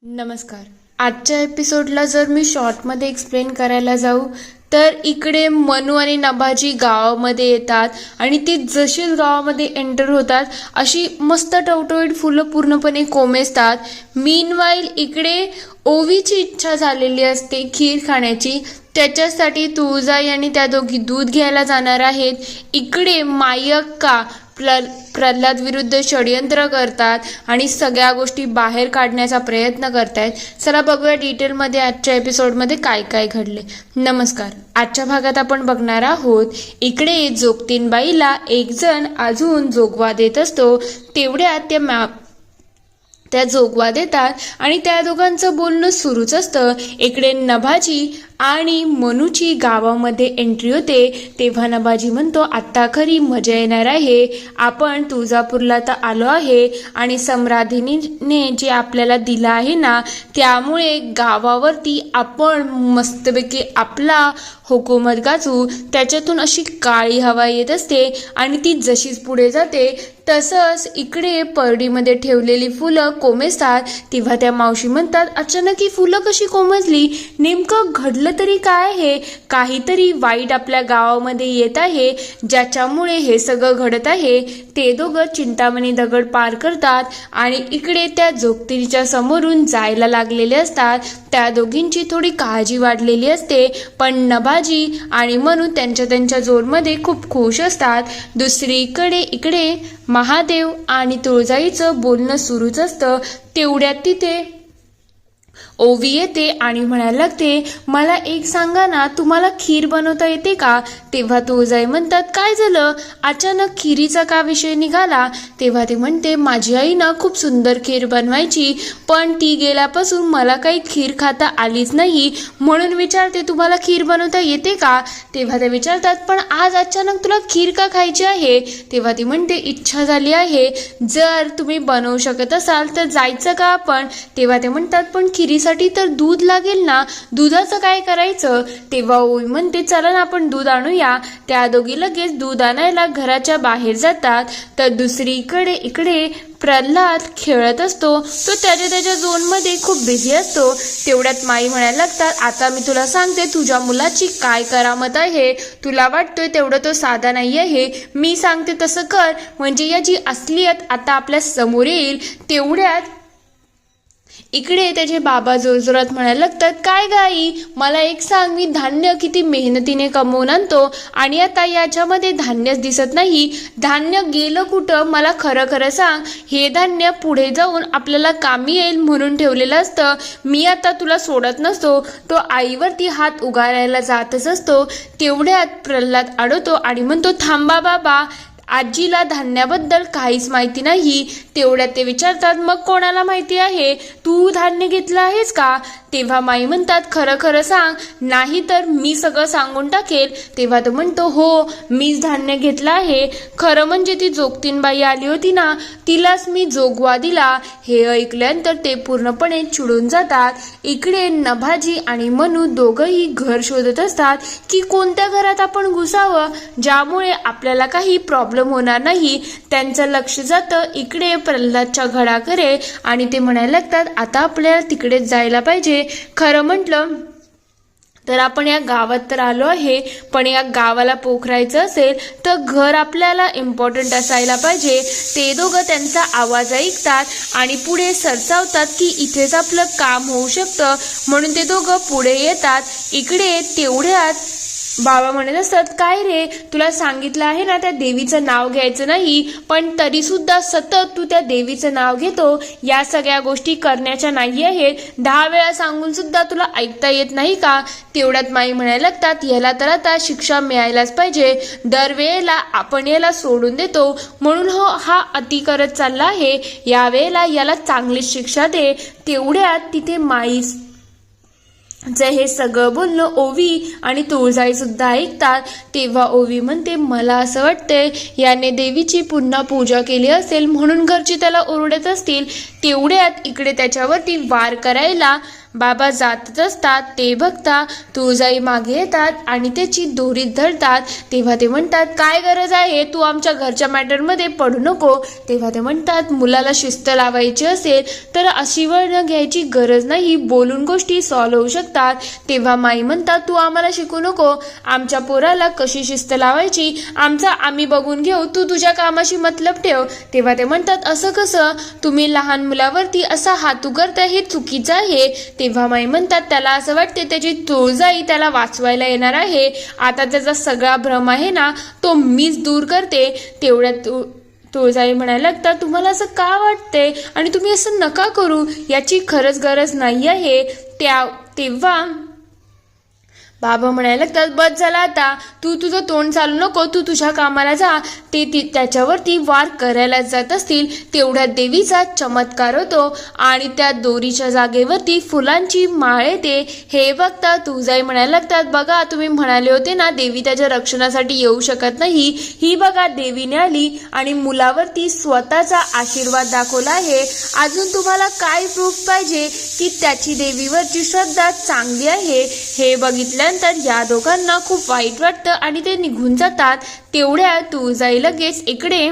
नमस्कार. आजच्या एपिसोडला जर मी शॉर्टमध्ये एक्सप्लेन करायला जाऊ तर इकडे मनू आणि नभाजी गावामध्ये येतात आणि ते जशीच गावामध्ये एंटर होतात अशी मस्त टवटवीत फुलं पूर्णपणे कोमेजतात. मीनवाईल इकडे ओवीची इच्छा झालेली असते खीर खाण्याची. त्याच्यासाठी तुळजाई आणि त्या दोघी दूध घ्यायला जाणार आहेत. इकडे मायक्का प्रल्हाद विरुद्ध षडयंत्र करतात आणि सगळ्या गोष्टी बाहेर काढण्याचा प्रयत्न करतायत. चला बघूया डिटेलमध्ये आजच्या एपिसोडमध्ये काय काय घडले. नमस्कार. आजच्या भागात आपण बघणार आहोत इकडे जोगतीनबाईला एक जण अजून जोगवा देत असतो. तेवढ्यात त्या जोगवा देतात आणि त्या दोघांचं बोलणं सुरूच असतं. इकडे नभाजी आणि मनूची गावामध्ये एंट्री होते. तेव्हा नभाजी म्हणतो, आत्ता खरी मजा येणार आहे. आपण तुळजापूरला तर आलो आहे आणि सम्राज्ञीने जे आपल्याला दिलं आहे ना, त्यामुळे गावावरती आपण मस्तपैकी आपला हुकूमत गाजू. त्याच्यातून अशी काळी हवा येत असते आणि ती जशीच पुढे जाते तसंच इकडे परडीमध्ये ठेवलेली फुलं कोमेजतात. तेव्हा त्या मावशी म्हणतात, अचानक ही फुलं कशी कोमेजली? नेमकं घडलं तरी काय आहे? काहीतरी वाईट आपल्या गावामध्ये येत आहे ज्याच्यामुळे हे सगळं घडत आहे. ते दोघं चिंतामणी दगड पार करतात आणि इकडे त्या जोगतीच्या समोरून जायला लागलेले असतात. त्या दोघींची थोडी काळजी वाढलेली असते, पण नभाजी आणि मनू त्यांच्या जोरमध्ये खूप खुश असतात. दुसरीकडे इकडे महादेव आणि तुळजाईचं बोलणं सुरूच असतं. तेवढ्यात तिथे ओवी येते आणि म्हणायला लागते, मला एक सांगा ना, तुम्हाला खीर बनवता येते का? तेव्हा तुळजाई म्हणतात, काय झालं? अचानक खिरीचा का विषय निघाला? तेव्हा ते म्हणते, माझी आई ना खूप सुंदर खीर बनवायची, पण ती गेल्यापासून मला काही खीर खाता आलीच नाही, म्हणून विचारते तुम्हाला खीर बनवता येते का? तेव्हा ते विचारतात, पण आज अचानक तुला खीर का खायची आहे? तेव्हा ती म्हणते, इच्छा झाली आहे. जर तुम्ही बनवू शकत असाल तर जायचं का आपण? तेव्हा ते म्हणतात, पण खिरीसाठी तर दूध लागेल ना, दुधाचं काय करायचं? तेव्हा ओवी म्हणते, चला ना आपण दूध आणूया. त्या दोघी लगेच दूध आणायला घराच्या बाहेर जातात. तर दुसरीकडे इकडे प्रल्हाद खेळत असतो. तो त्याच्या झोनमध्ये खूप बिझी असतो. तेवढ्यात माई म्हणायला लागतात, आता मी तुला सांगते तुझ्या मुलाची काय करामत आहे. तुला वाटतोय तेवढं तो साधा नाही आहे. मी सांगते तसं कर, म्हणजे याची असलियत आता आपल्या समोर येईल. तेवढ्यात इकडे त्याचे बाबा जोरजोरात म्हणायला लागतात, काय गाई, मला एक सांग, मी धान्य किती मेहनतीने कमवून आणतो आणि आता याच्यामध्ये धान्यच दिसत नाही. धान्य गेलं कुठं? मला खरं सांग. हे धान्य पुढे जाऊन आपल्याला कामी येईल म्हणून ठेवलेलं असतं. मी आता तुला सोडत नसतो. तो आईवरती हात उगारायला जातच असतो. तेवढ्यात प्रल्हाद अडवतो आणि म्हणतो, थांबा बाबा, आजीला धान्याबद्दल काहीच माहिती नाही. तेवढ्यात ते विचारतात, मग कोणाला माहिती आहे? तू धान्य घेतलं आहेस का? तेव्हा माई म्हणतात, खरं सांग, नाही तर मी सगळं सांगून टाकेल. तेव्हा तो म्हणतो, हो, मीच धान्य घेतलं आहे. खरं म्हणजे ती जोगतीनबाई आली होती ना, तिलाच मी जोगवा दिला. हे ऐकल्यानंतर ते पूर्णपणे चिडून जातात. इकडे नभाजी आणि मनू दोघंही घर शोधत असतात की कोणत्या घरात आपण घुसावं ज्यामुळे आपल्याला काही प्रॉब्लेम होणार नाही. त्यांचं लक्ष जातं इकडे प्रल्हादच्या घराकडे आणि ते म्हणायला लागतात, आता आपल्याला तिकडेच जायला पाहिजे. खरं म्हटलं तर आपण या गावात तर आलो आहे, पण या गावाला पोखरायचं असेल तर घर आपल्याला इम्पॉर्टंट असायला पाहिजे. ते दोघं त्यांचा आवाज ऐकतात आणि पुढे सरसावतात की इथेच आपलं काम होऊ शकतं, म्हणून ते दोघं पुढे येतात. इकडे तेवढ्यात बाबा म्हणत असतात, काय रे, तुला सांगितलं आहे ना त्या देवीचं नाव घ्यायचं नाही, पण तरी सुद्धा सतत तू त्या देवीचं नाव घेतो. या सगळ्या गोष्टी करण्याच्या नाही आहेत. 10 वेळा सांगून सुद्धा तुला ऐकता येत नाही का? तेवढ्यात माई म्हणायला लागतात, याला तर आता शिक्षा मिळायलाच पाहिजे. दरवेळेला आपण याला सोडून देतो म्हणून हा अति करत चालला आहे. यावेळेला याला चांगलीच शिक्षा दे. तेवढ्यात तिथे माई जे हे सगळं बोलणं ओवी आणि तुळजाई सुद्धा ऐकतात. तेव्हा ओवी म्हणते, मला असं वाटतंय याने देवीची पुन्हा पूजा केली असेल म्हणून घरची त्याला ओरडत असतील. तेवढ्यात इकडे त्याच्यावरती वार करायला बाबा जातच असतात. ते बघता तुळजाई मागे येतात आणि त्याची दोरी धरतात. तेव्हा ते म्हणतात, काय गरज आहे, तू आमच्या घरच्या मॅटरमध्ये पडू नको. तेव्हा ते म्हणतात, मुलाला शिस्त लावायची असेल तर अशी वळणं घ्यायची गरज नाही, बोलून गोष्टी सॉल्व्ह होऊ शकतात. तेव्हा माई म्हणतात, तू आम्हाला शिकू नको, आमच्या पोराला कशी शिस्त लावायची आमचा आम्ही बघून घेऊ, तू तुझ्या कामाशी मतलब ठेव. तेव्हा ते म्हणतात, असं कसं, तुम्ही लहान मुलावरती असा हातू करता, हे चुकीचं आहे. तेव्हा माई म्हणतात, त्याला असं वाटते त्याची तुळजाई त्याला वाचवायला येणार आहे. आता त्याचा सगळा भ्रम आहे ना तो मीच दूर करते. तेवढ्यात तुळजाई म्हणायला लागतात, तुम्हाला असं का वाटते आणि तुम्ही असं नका करू, याची खरंच गरज नाही आहे. तेव्हा बाबा म्हणायला लागतात, बस झाला आता, तू तुझं तोंड चालू नको, तू तुझ्या कामाला जा. ते त्याच्यावरती वार करायला जात असतील. तेवढ्यात देवीचा चमत्कार होतो आणि त्या दोरीच्या जागेवरती फुलांची माळ येते. हे बघता तुळजाई म्हणायला लागतात, बघा तुम्ही म्हणाले होते ना देवी त्याच्या रक्षणासाठी येऊ शकत नाही, ही बघा देवीने आली आणि मुलावरती स्वतःचा आशीर्वाद दाखवला आहे. अजून तुम्हाला काय प्रूफ पाहिजे की त्याची देवीवरची श्रद्धा चांगली आहे. हे बघितल्यानंतर या दोघांना खूप वाईट वाटतं आणि ते निघून जातात. तेवढ्या तुळजाई लगेच इकडे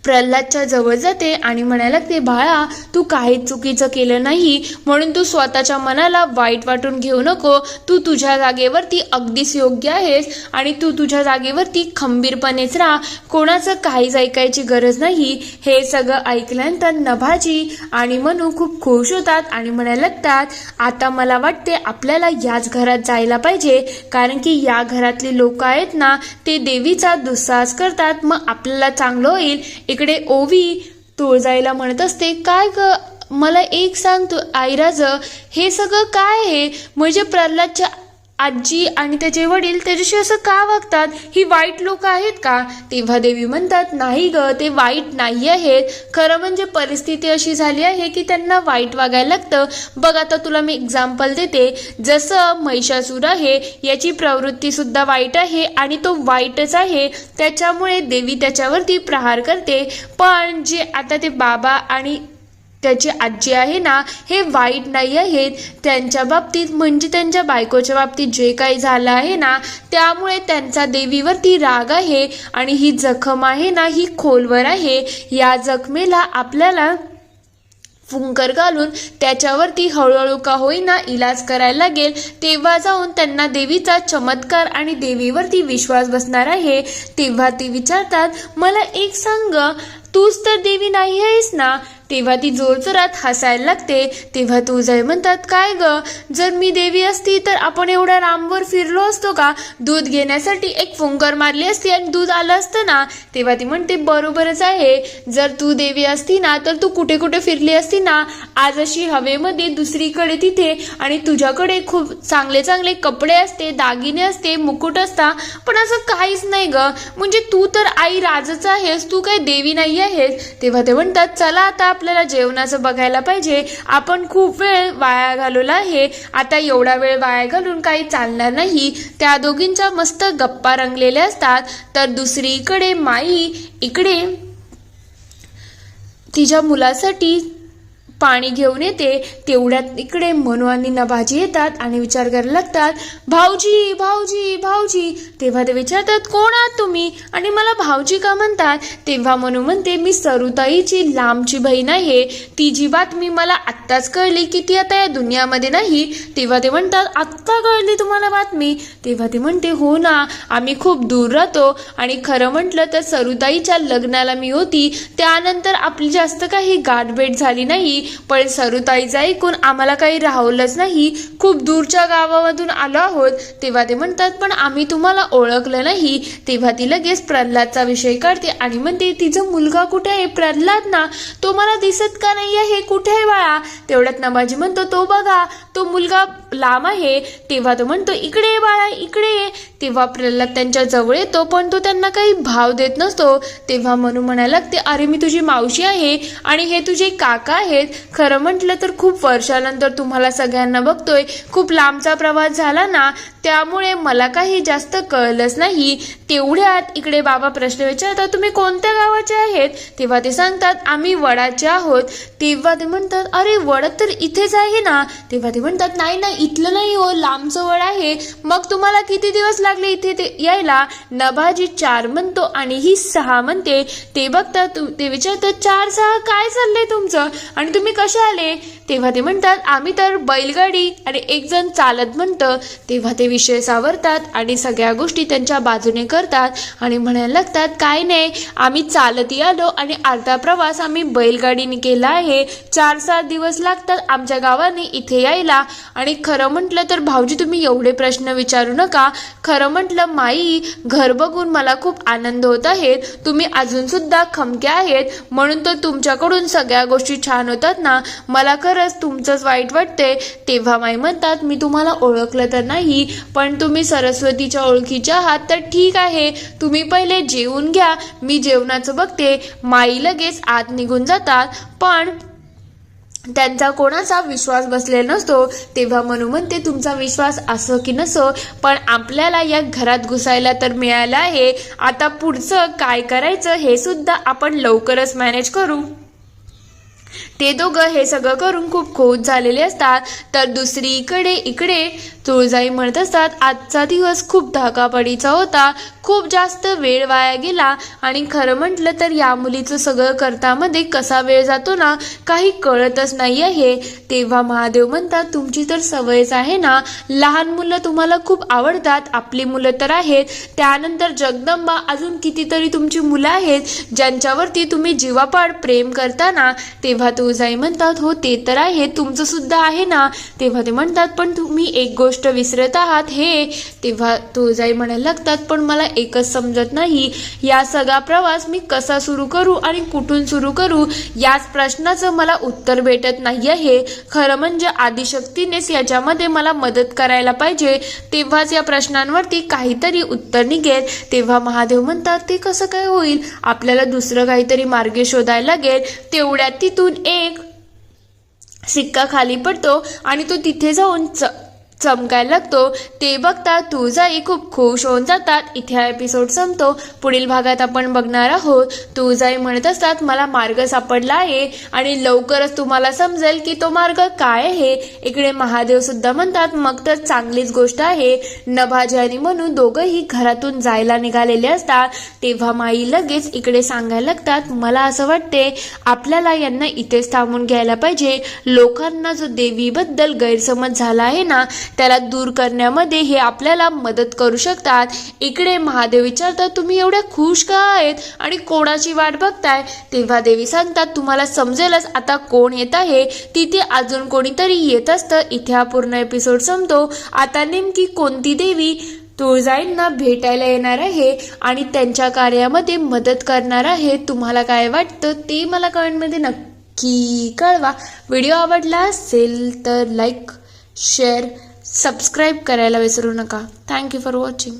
प्रल्हादच्या जवळ जाते आणि म्हणायला लागते, बाळा तू काहीच चुकीचं केलं नाही म्हणून तू स्वतःच्या मनाला वाईट वाटून घेऊ नको. तू तुझ्या जागेवरती अगदीच योग्य आहेस आणि तू तुझ्या जागेवरती खंबीरपणेच राहा, कोणाचं काहीच ऐकायची गरज नाही. हे सगळं ऐकल्यानंतर नभाजी आणि मनू खूप खुश होतात आणि म्हणायला लागतात, आता मला वाटते आपल्याला याच घरात जायला पाहिजे, कारण की या घरातली लोक आहेत ना ते देवीचा दुस्साहस करतात, मग आपल्याला चांगलं होईल. इकडे ओवी तुळजाईला म्हणत असते, काय ग मला एक सांग तू आईराज, हे सगळं काय आहे, म्हणजे प्रल्हादच्या आजी आणि त्याचे वडील त्याच्याशी असं का वागतात, ही वाईट लोक आहेत का? तेव्हा देवी म्हणतात, नाही ग ते वाईट नाही आहेत, खरं म्हणजे परिस्थिती अशी झाली आहे की त्यांना वाईट वागायला लागतं. बघ आता तुला मी एक्झाम्पल देते, जसं महिषासूर आहे याची प्रवृत्ती सुद्धा वाईट आहे आणि तो वाईटच आहे, त्याच्यामुळे देवी त्याच्यावरती प्रहार करते. पण जे आता ते बाबा आणि त्याची आजी आहे ना हे वाईट नाही आहेत, त्यांच्या बाबतीत म्हणजे त्यांच्या बायकोच्या बाबतीत जे काही झालं आहे ना त्यामुळे त्यांचा देवीवरती राग आहे आणि ही जखम आहे ना ही खोलवर आहे. या जखमेला आपल्याला फुंकर घालून त्याच्यावरती हळूहळू का होईना इलाज करायला लागेल, तेव्हा जाऊन त्यांना देवीचा चमत्कार आणि देवीवरती विश्वास बसणार आहे. तेव्हा ते विचारतात, मला एक सांग, तूच तर देवी नाही आहेस ना? तेव्हा ती जोरजोरात हसायला लागते. तेव्हा तुळजाई म्हणतात, काय ग, जर मी देवी असती तर आपण एवढ्या लांबवर फिरलो असतो का? दूध घेण्यासाठी एक फुंकर मारली असती आणि दूध आलं असतं ना. तेव्हा ती म्हणते, बरोबरच आहे, जर तू देवी असती ना तर तू कुठे कुठे फिरली असती ना, आज अशी हवेमध्ये दुसरीकडे तिथे, आणि तुझ्याकडे खूप चांगले चांगले कपडे असते, दागिने असते, मुकुट असता, पण असं काहीच नाही ग, म्हणजे तू तर आई राजच आहेस, तू काही देवी नाही आहेस. तेव्हा ते म्हणतात, चला आता आपल्याला जेवणाचं बघायला पाहिजे, आपण खूप वेळ वाया घालवला आहे, आता एवढा वेळ वाया घालून काही चालणार नाही. त्या दोघींच्या मस्त गप्पा रंगलेल्या असतात. तर दुसरीकडे माई इकडे तिच्या मुलासाठी पाणी घेऊन येते. तेवढ्यात इकडे मनू आणि नभाजी येतात आणि विचार करायला लागतात, भाऊजी भाऊजी भाऊजी. तेव्हा ते विचारतात, कोण आहात तुम्ही आणि मला भाऊजी का म्हणतात? तेव्हा मनू म्हणते, मी सरुताईची लांबची बहीण आहे, तिची बातमी मला आत्ताच कळली की ती आता या दुनियामध्ये नाही. तेव्हा ते म्हणतात, आत्ता कळली तुम्हाला बातमी? तेव्हा ते म्हणते, हो ना, आम्ही खूप दूर राहतो आणि खरं म्हटलं तर सरुताईच्या लग्नाला मी होती, त्यानंतर आपली जास्त काही गाठभेट झाली नाही, पण सरुताईचं ऐकून आम्हाला काही राहवलंच नाही, खूप दूरच्या गावामधून आलो आहोत. तेव्हा ते म्हणतात, पण आम्ही तुम्हाला ओळखलं नाही. तेव्हा ती लगेच प्रल्हादचा विषय काढते आणि म्हणते, तिचा मुलगा कुठे आहे? प्रल्हाद ना, तो मला दिसत का नाही आहे, कुठे आहे बाळा? तेवढ्यात नभाजी म्हणतो, तो बघा तो मुलगा लांब आहे तेव्हा तो म्हणतो इकडे ये बाळा इकडे ये. तेव्हा प्रल्हाद त्यांच्या जवळ येतो पण तो त्यांना काही भाव देत नसतो. तेव्हा मनू म्हणायला लागते अरे मी तुझी मावशी आहे आणि हे तुझे काका आहेत. खरं म्हटलं तर खूप वर्षानंतर तुम्हाला सगळ्यांना बघतोय. खूप लांबचा प्रवास झाला ना त्यामुळे मला काही जास्त कळलंच नाही. तेवढ्यात इकडे बाबा प्रश्न विचारतात तुम्ही कोणत्या गावाचे आहेत. तेव्हा ते सांगतात आम्ही वडाचे आहोत. तेव्हा ते म्हणतात अरे वड तर इथेच आहे ना. तेव्हा ते म्हणतात नाही नाही इथलं नाही हो लांबचं वड आहे. मग तुम्हाला किती दिवस लागले इथे यायला. नभाजी 4 म्हणतो आणि ही 6 म्हणते. ते बघतात ते विचारतात 4-6 काय चाललंय तुमचं आणि तुम्ही कसे आले. तेव्हा ते म्हणतात आम्ही तर बैलगाडी आणि एक जण चालत म्हणतं. तेव्हा ते विषय सावरतात आणि सगळ्या गोष्टी त्यांच्या बाजूने करतात आणि म्हणायला लागतात काय नाही आम्ही चालत आलो आणि अर्धा प्रवास आम्ही बैलगाडीने केला आहे. 4-7 दिवस लागतात आमच्या गावाने इथे यायला. आणि खरं म्हटलं तर भाऊजी तुम्ही एवढे प्रश्न विचारू नका. खरं म्हटलं माई घर बघून मला खूप आनंद होत आहे. तुम्ही अजून सुद्धा खमक्या आहेत म्हणून तर तुमच्याकडून सगळ्या गोष्टी छान होतात ना. मला खरंच तुमचंच वाईट वाटते. तेव्हा माई म्हणतात मी तुम्हाला ओळखलं तर नाही पण तुम्ही सरस्वतीच्या ओळखीच्या आहात तर ठीक आहे. तुम्ही पहिले जेवून घ्या मी जेवणाचं बघते. माई लगेच आत निघून जातात पण त्यांचा कोणाचा विश्वास बसलेला नसतो. तेव्हा मनू म्हणते तुमचा विश्वास असो की नसो पण आपल्याला या घरात घुसायला तर मिळालं आहे. आता पुढचं काय करायचं हे सुद्धा आपण लवकरच मॅनेज करू. ते दोघं हे सगळं करून खूप खुश झालेले असतात. तर दुसरीकडे इकडे तुळजाई म्हणत असतात आजचा दिवस खूप धाकापडीचा होता. खूप जास्त वेळ वाया गेला आणि खरं म्हटलं तर या मुलीचं सगळं करतामध्ये कसा वेळ जातो ना काही कळतच नाही आहे. तेव्हा महादेव म्हणतात तुमची तर सवयच आहे ना. लहान मुलं तुम्हाला खूप आवडतात. आपली मुलं तर आहेत. त्यानंतर जगदंबा अजून कितीतरी तुमची मुलं आहेत ज्यांच्यावरती तुम्ही जीवापाड प्रेम करता ना. तेव्हा तुळजाई म्हणतात हो ते तर आहे तुमचं सुद्धा आहे ना. तेव्हा ते म्हणतात पण तुम्ही एक गोष्ट विसरत आहात हे. तेव्हा तुळजाई म्हणायला लागतात पण मला एकच समजत नाही या सगळा प्रवास मी कसा सुरू करू आणि कुठून सुरू करू याच प्रश्नाचं मला उत्तर भेटत नाही आहे. खरं म्हणजे आदिशक्तीनेच याच्यामध्ये मला मदत करायला पाहिजे तेव्हाच या प्रश्नांवरती काहीतरी उत्तर निघेल. तेव्हा महादेव म्हणतात ते कसं काय होईल आपल्याला दुसरं काहीतरी मार्ग शोधायला लागेल. तेवढ्यात तिथून एक सिक्का खाली पडतो आणि तो तिथे जाऊन चमकायला लागतो. ते बघता तुळजाई खूप खुश होऊन जातात. इथे हा एपिसोड संपतो. पुढील भागात आपण बघणार आहोत तुळजाई म्हणत असतात मला मार्ग सापडला आहे आणि लवकरच तुम्हाला समजेल की तो मार्ग काय आहे. इकडे महादेव सुद्धा म्हणतात मग तर चांगलीच गोष्ट आहे. नभाजी आणि मनू दोघंही घरातून जायला निघालेले असतात. तेव्हा माई लगेच इकडे सांगायला लागतात मला असं वाटते आपल्याला यांना इथेच थांबून घ्यायला पाहिजे. लोकांना जो देवीबद्दल गैरसमज झाला आहे ना त्याला दूर करण्यामध्ये हे आपल्याला मदत करू शकतात. इकडे महादेव विचारतात तुम्ही एवढ्या खुश का आहेत आणि कोणाची वाट बघताय. तेव्हा देवी सांगतात तुम्हाला समजेलच आता कोण येत आहे. तिथे अजून कोणीतरी येत असतं. इथे हा पूर्ण एपिसोड संपतो. आता नेमकी कोणती देवी तुळजाईंना भेटायला येणार आहे आणि त्यांच्या कार्यामध्ये मदत करणार आहे तुम्हाला काय वाटतं ते मला कमेंटमध्ये नक्की कळवा. व्हिडिओ आवडला असेल तर लाईक शेअर सबस्क्राईब करायला विसरू नका. Thank you for watching.